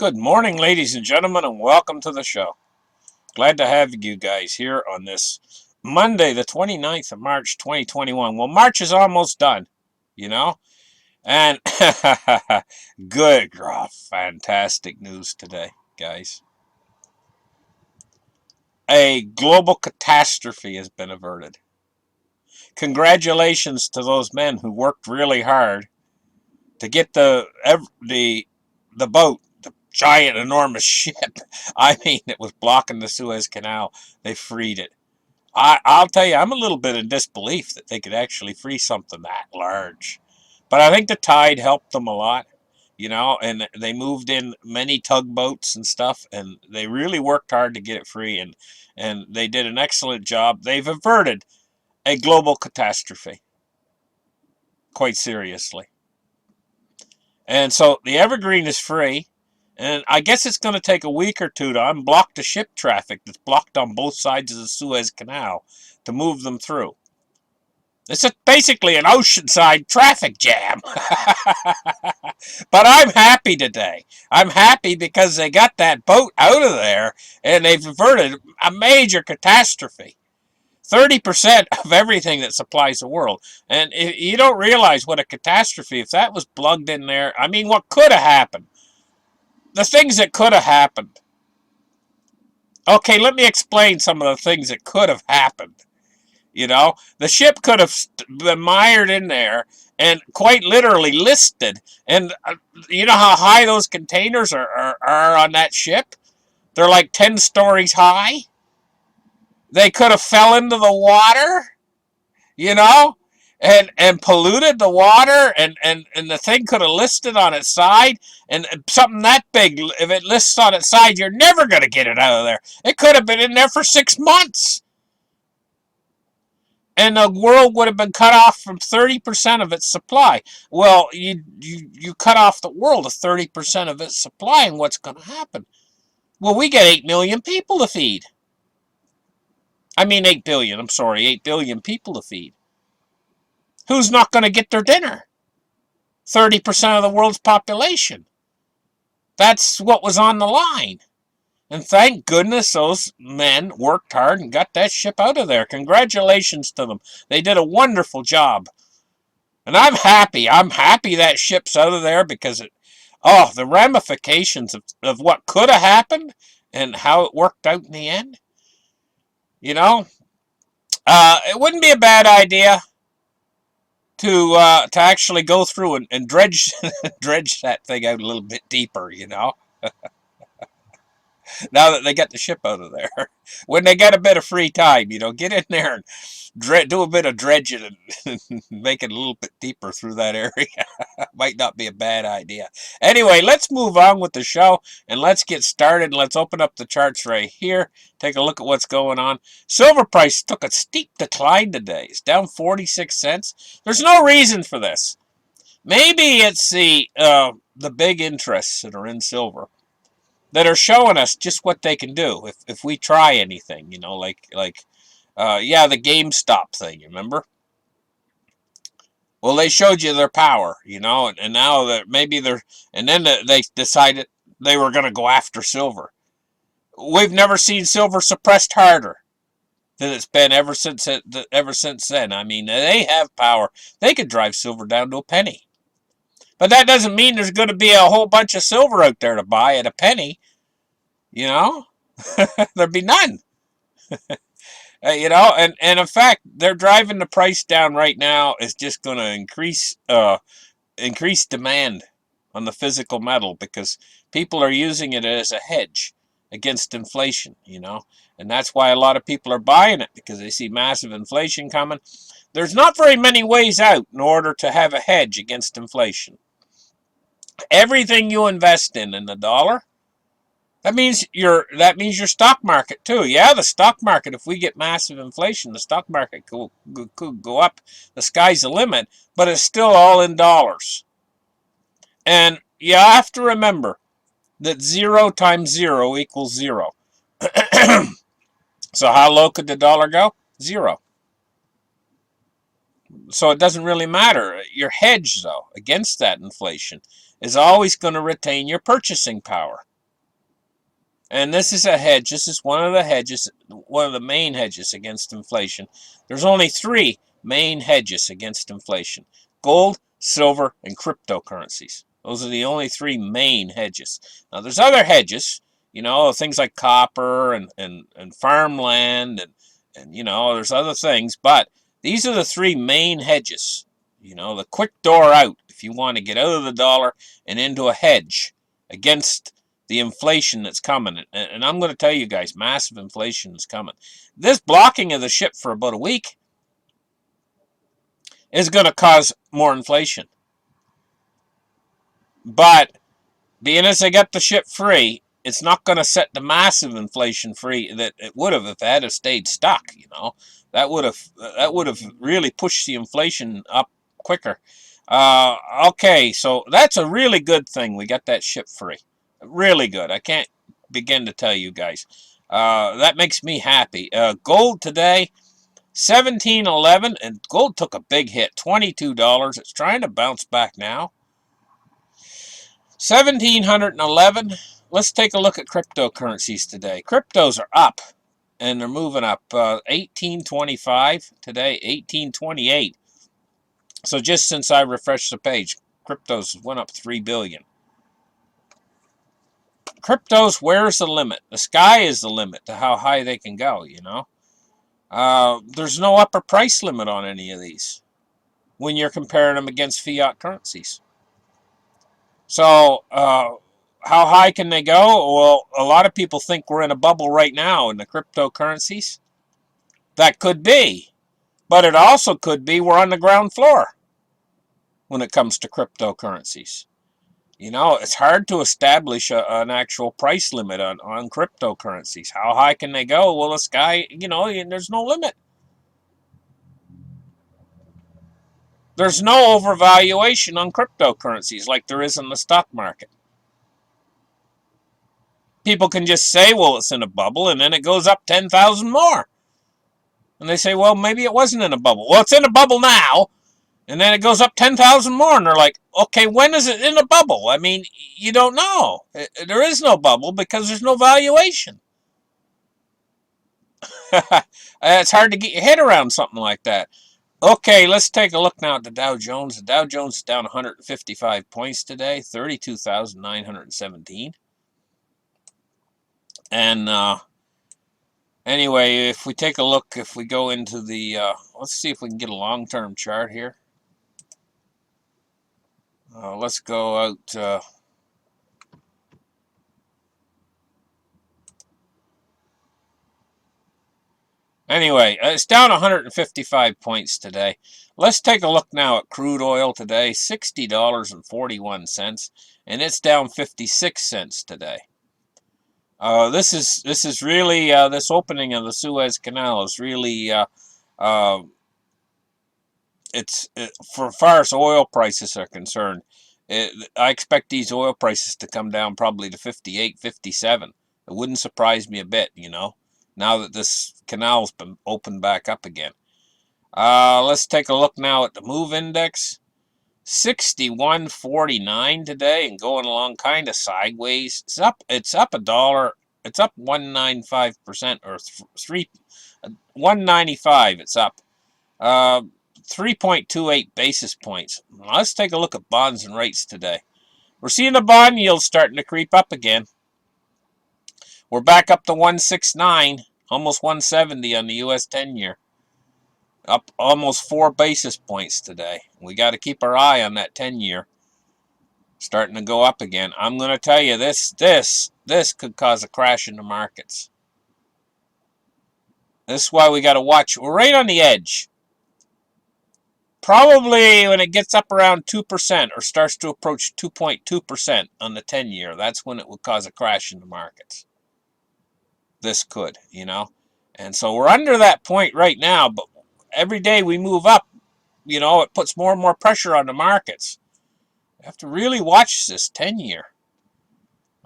Good morning, ladies and gentlemen, and welcome to the show. Glad to have you guys here on this Monday, the 29th of March, 2021. Well, March is almost done, you know? And fantastic news today, guys. A global catastrophe has been averted. Congratulations to those men who worked really hard to get the boat, the giant, enormous ship. I mean, it was blocking the Suez Canal. They freed it. I'll tell you, I'm a little bit in disbelief that they could actually free something that large. But I think the tide helped them a lot, and they moved in many tugboats and stuff, and they really worked hard to get it free, and they did an excellent job. They've averted a global catastrophe, quite seriously. And so the Evergreen is free, and I guess it's going to take a week or two to unblock the ship traffic that's blocked on both sides of the Suez Canal to move them through. It's basically an oceanside traffic jam. But I'm happy today. I'm happy because they got that boat out of there, and they've averted a major catastrophe. 30% of everything that supplies the world. And you don't realize what a catastrophe, if that was plugged in there, I mean, what could have happened? The things that could have happened. Okay, let me explain some of the things that could have happened. The ship could have been mired in there and quite literally listed. And you know how high those containers are on that ship? They're like 10 stories high. They could have fell into the water, and polluted the water, and the thing could have listed on its side, and something that big, if it lists on its side, you're never going to get it out of there. It could have been in there for 6 months. And the world would have been cut off from 30% of its supply. Well, you cut off the world of 30% of its supply, and what's going to happen? Well, we get 8 million people to feed. I mean 8 billion, I'm sorry, 8 billion people to feed. Who's not going to get their dinner? 30% of the world's population. That's what was on the line. And thank goodness those men worked hard and got that ship out of there. Congratulations to them. They did a wonderful job. And I'm happy. I'm happy that ship's out of there because the ramifications of what could have happened and how it worked out in the end. It wouldn't be a bad idea to actually go through and dredge dredge that thing out a little bit deeper, now that they got the ship out of there. When they got a bit of free time, get in there and do a bit of dredging and make it a little bit deeper through that area. Might not be a bad idea. Anyway, let's move on with the show, and let's get started. Let's open up the charts right here. Take a look at what's going on. Silver price took a steep decline today. It's down 46 cents. There's no reason for this. Maybe it's the big interests that are in silver that are showing us just what they can do if we try anything, like the GameStop thing, remember? Well, they showed you their power, and now that maybe they decided they were going to go after silver. We've never seen silver suppressed harder than it's been ever since then. I mean, they have power. They could drive silver down to a penny. But that doesn't mean there's going to be a whole bunch of silver out there to buy at a penny. There'd be none. And in fact, they're driving the price down right now. Is just going to increase demand on the physical metal because people are using it as a hedge against inflation, and that's why a lot of people are buying it because they see massive inflation coming. There's not very many ways out in order to have a hedge against inflation. Everything you invest in the dollar, that means your stock market too. Yeah, the stock market, if we get massive inflation, the stock market could go up. The sky's the limit, but it's still all in dollars. And you have to remember that 0 times 0 equals 0. So how low could the dollar go? 0. So it doesn't really matter. Your hedge, though, against that inflation is always going to retain your purchasing power. And this is a hedge. This is one of the hedges, one of the main hedges against inflation. There's only three main hedges against inflation: gold, silver, and cryptocurrencies. Those are the only three main hedges. Now, there's other hedges, things like copper and farmland and there's other things, but these are the three main hedges. The quick door out if you want to get out of the dollar and into a hedge against the inflation that's coming. And I'm going to tell you guys, massive inflation is coming. This blocking of the ship for about a week is going to cause more inflation. But being as they got the ship free, it's not going to set the massive inflation free that it would have if it had stayed stuck. That would have really pushed the inflation up quicker. Okay, so that's a really good thing. We got that ship free. Really good. I can't begin to tell you guys. That makes me happy. Gold today, 17.11, and gold took a big hit, $22. It's trying to bounce back now. 1,711. Let's take a look at cryptocurrencies today. Cryptos are up, and they're moving up. 1825 today, 1828. So just since I refreshed the page, cryptos went up 3 billion. Cryptos, where's the limit? The sky is the limit to how high they can go, There's no upper price limit on any of these when you're comparing them against fiat currencies. So, how high can they go? Well, a lot of people think we're in a bubble right now in the cryptocurrencies. That could be. But it also could be we're on the ground floor when it comes to cryptocurrencies. It's hard to establish an actual price limit on cryptocurrencies. How high can they go? Well, the sky, there's no limit. There's no overvaluation on cryptocurrencies like there is in the stock market. People can just say, well, it's in a bubble, and then it goes up 10,000 more. And they say, well, maybe it wasn't in a bubble. Well, it's in a bubble now, and then it goes up 10,000 more. And they're like, okay, when is it in a bubble? I mean, you don't know. There is no bubble because there's no valuation. It's hard to get your head around something like that. Okay, let's take a look now at the Dow Jones. The Dow Jones is down 155 points today, 32,917. And anyway, if we take a look, if we go into the, let's see if we can get a long-term chart here. Let's go out. Anyway, it's down 155 points today. Let's take a look now at crude oil today, $60.41, and it's down 56 cents today. This is really this opening of the Suez Canal is really for far as oil prices are concerned. I expect these oil prices to come down probably to 58, 57. It wouldn't surprise me a bit, now that this canal's been opened back up again. Let's take a look now at the MOVE index. 61.49 today and going along kind of sideways. It's up a dollar. It's up 1.95% or 1.95. It's up 3.28 basis points. Let's take a look at bonds and rates today. We're seeing the bond yield starting to creep up again. We're back up to 169, almost 170 on the U.S. 10-year. Up almost 4 basis points today. We got to keep our eye on that 10-year. Starting to go up again. I'm going to tell you, this could cause a crash in the markets. This is why we got to watch. We're right on the edge. Probably when it gets up around 2% or starts to approach 2.2% on the 10-year, that's when it would cause a crash in the markets. This could, And so we're under that point right now, but every day we move up, it puts more and more pressure on the markets. You have to really watch this 10-year.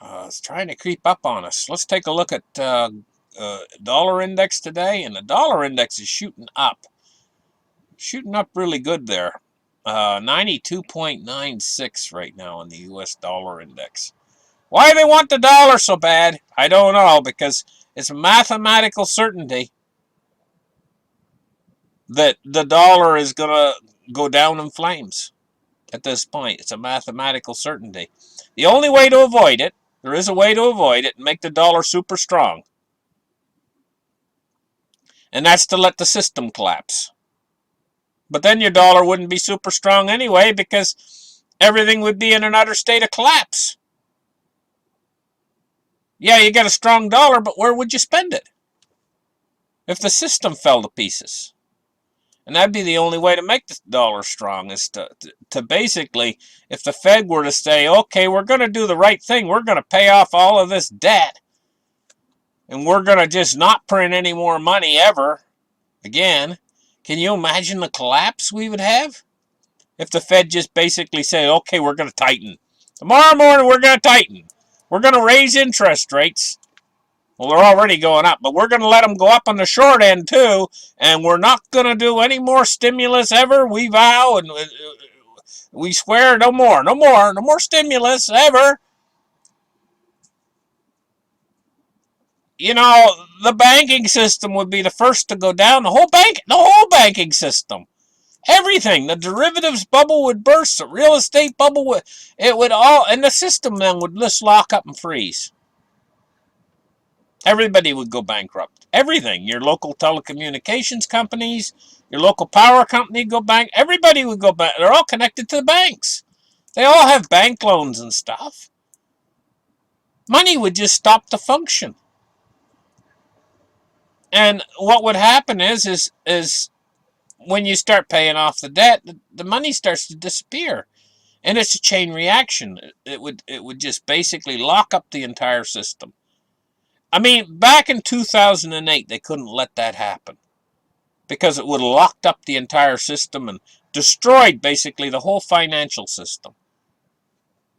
It's trying to creep up on us. Let's take a look at dollar index today, and the dollar index is shooting up. Shooting up really good there. 92.96 right now on the U.S. dollar index. Why they want the dollar so bad, I don't know, because it's mathematical certainty that the dollar is going to go down in flames at this point. It's a mathematical certainty. The only way to avoid it, there is a way to avoid it and make the dollar super strong. And that's to let the system collapse. But then your dollar wouldn't be super strong anyway, because everything would be in an utter state of collapse. Yeah, you got a strong dollar, but where would you spend it if the system fell to pieces? And that'd be the only way to make the dollar strong, is to basically, if the Fed were to say, okay, we're going to do the right thing, we're going to pay off all of this debt, and we're going to just not print any more money ever again, can you imagine the collapse we would have? If the Fed just basically said, okay, we're going to tighten. Tomorrow morning, we're going to tighten. We're going to raise interest rates. Well, they're already going up, but we're going to let them go up on the short end, too, and we're not going to do any more stimulus ever. We vow and we swear no more, no more, no more stimulus ever. You know, the banking system would be the first to go down. The whole banking system. Everything. The derivatives bubble would burst. The real estate bubble would, it would all, and the system then would just lock up and freeze. Everybody would go bankrupt. Everything. Your local telecommunications companies, your local power company go bank. Everybody would go back. They're all connected to the banks. They all have bank loans and stuff. Money would just stop to function. And what would happen is when you start paying off the debt, the money starts to disappear. And it's a chain reaction. It would just basically lock up the entire system. I mean, back in 2008, they couldn't let that happen, because it would have locked up the entire system and destroyed basically the whole financial system.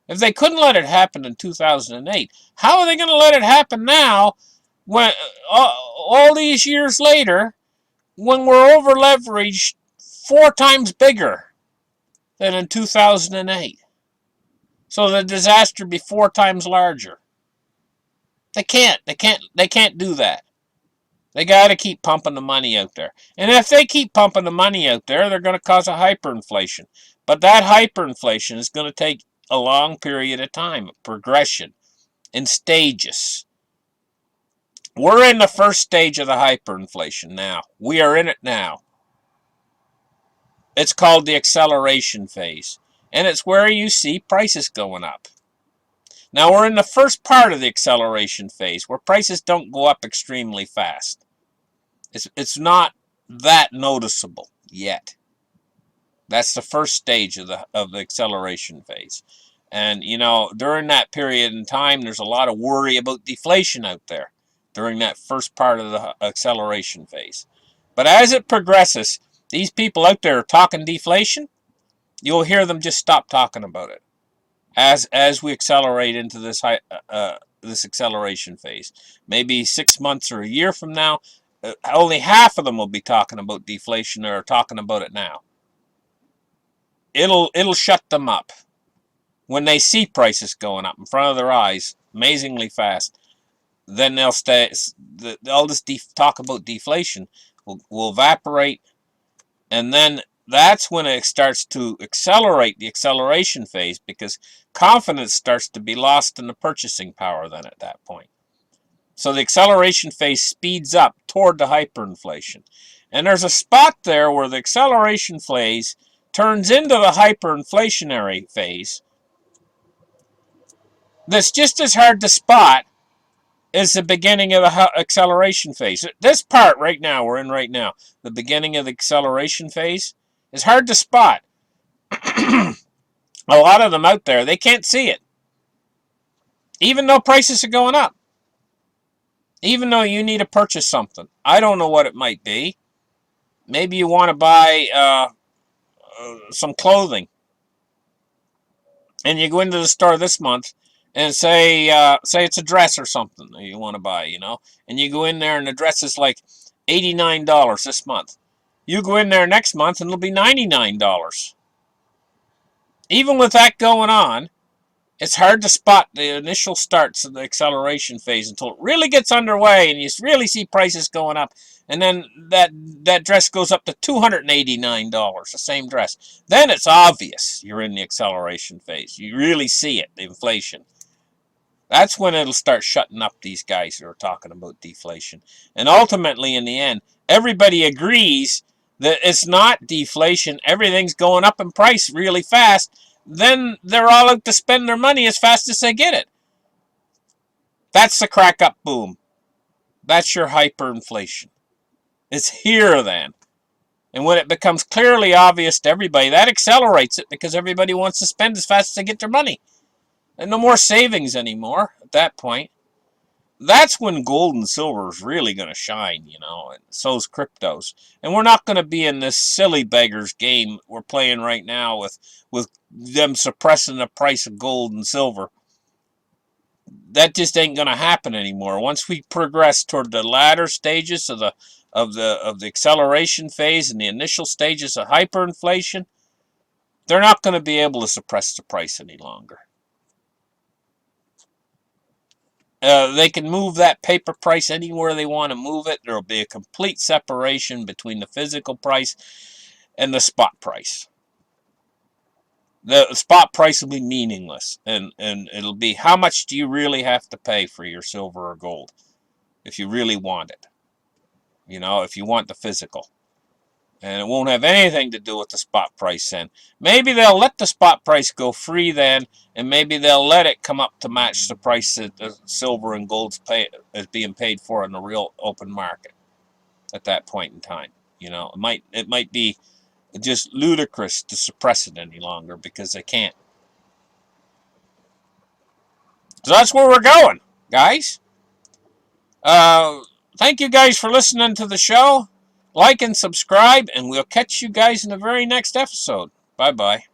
If they couldn't let it happen in 2008, how are they going to let it happen now, when all these years later, when we're over leveraged 4 times bigger than in 2008? So the disaster be 4 times larger. They can't do that. They got to keep pumping the money out there. And if they keep pumping the money out there, they're going to cause a hyperinflation. But that hyperinflation is going to take a long period of time, progression, in stages. We're in the first stage of the hyperinflation now. We are in it now. It's called the acceleration phase. And it's where you see prices going up. Now we're in the first part of the acceleration phase, where prices don't go up extremely fast. It's not that noticeable yet. That's the first stage of the acceleration phase. And you know, during that period in time, there's a lot of worry about deflation out there during that first part of the acceleration phase. But as it progresses, these people out there are talking deflation. You'll hear them just stop talking about it as we accelerate into this this acceleration phase. Maybe 6 months or a year from now, only half of them will be talking about deflation, or talking about it now. It'll shut them up when they see prices going up in front of their eyes amazingly fast. Then they'll stay. All this talk about deflation will evaporate, and then that's when it starts to accelerate, the acceleration phase, because confidence starts to be lost in the purchasing power then at that point. So the acceleration phase speeds up toward the hyperinflation. And there's a spot there where the acceleration phase turns into the hyperinflationary phase that's just as hard to spot as the beginning of the acceleration phase. This part right now, we're in right now, the beginning of the acceleration phase, is hard to spot. A lot of them out there, they can't see it. Even though prices are going up. Even though you need to purchase something. I don't know what it might be. Maybe you want to buy some clothing. And you go into the store this month and say it's a dress or something that you want to buy, you know. And you go in there and the dress is like $89 this month. You go in there next month and it'll be $99. Even with that going on, It's hard to spot the initial starts of the acceleration phase until it really gets underway and you really see prices going up. And then that dress goes up to $289, the same dress. Then it's obvious you're in the acceleration phase. You really see it, the inflation. That's when it'll start shutting up these guys who are talking about deflation. And ultimately, in the end, everybody agrees that it's not deflation. Everything's going up in price really fast. Then they're all out to spend their money as fast as they get it. That's the crack up boom. That's your hyperinflation. It's here then. And when it becomes clearly obvious to everybody, that accelerates it because everybody wants to spend as fast as they get their money. And no more savings anymore at that point. That's when gold and silver is really going to shine, you know, and so's cryptos. And we're not going to be in this silly beggars game we're playing right now with them suppressing the price of gold and silver. That just ain't going to happen anymore. Once we progress toward the latter stages of the acceleration phase and the initial stages of hyperinflation, they're not going to be able to suppress the price any longer. They can move that paper price anywhere they want to move it. There will be a complete separation between the physical price and the spot price. The spot price will be meaningless, and it'll be how much do you really have to pay for your silver or gold if you really want it. You know, if you want the physical. And it won't have anything to do with the spot price then. Maybe they'll let the spot price go free then, and maybe they'll let it come up to match the price that the silver and gold is being paid for in the real open market at that point in time. You know, it might be just ludicrous to suppress it any longer because they can't. So that's where we're going, guys. Thank you guys for listening to the show. Like and subscribe, and we'll catch you guys in the very next episode. Bye-bye.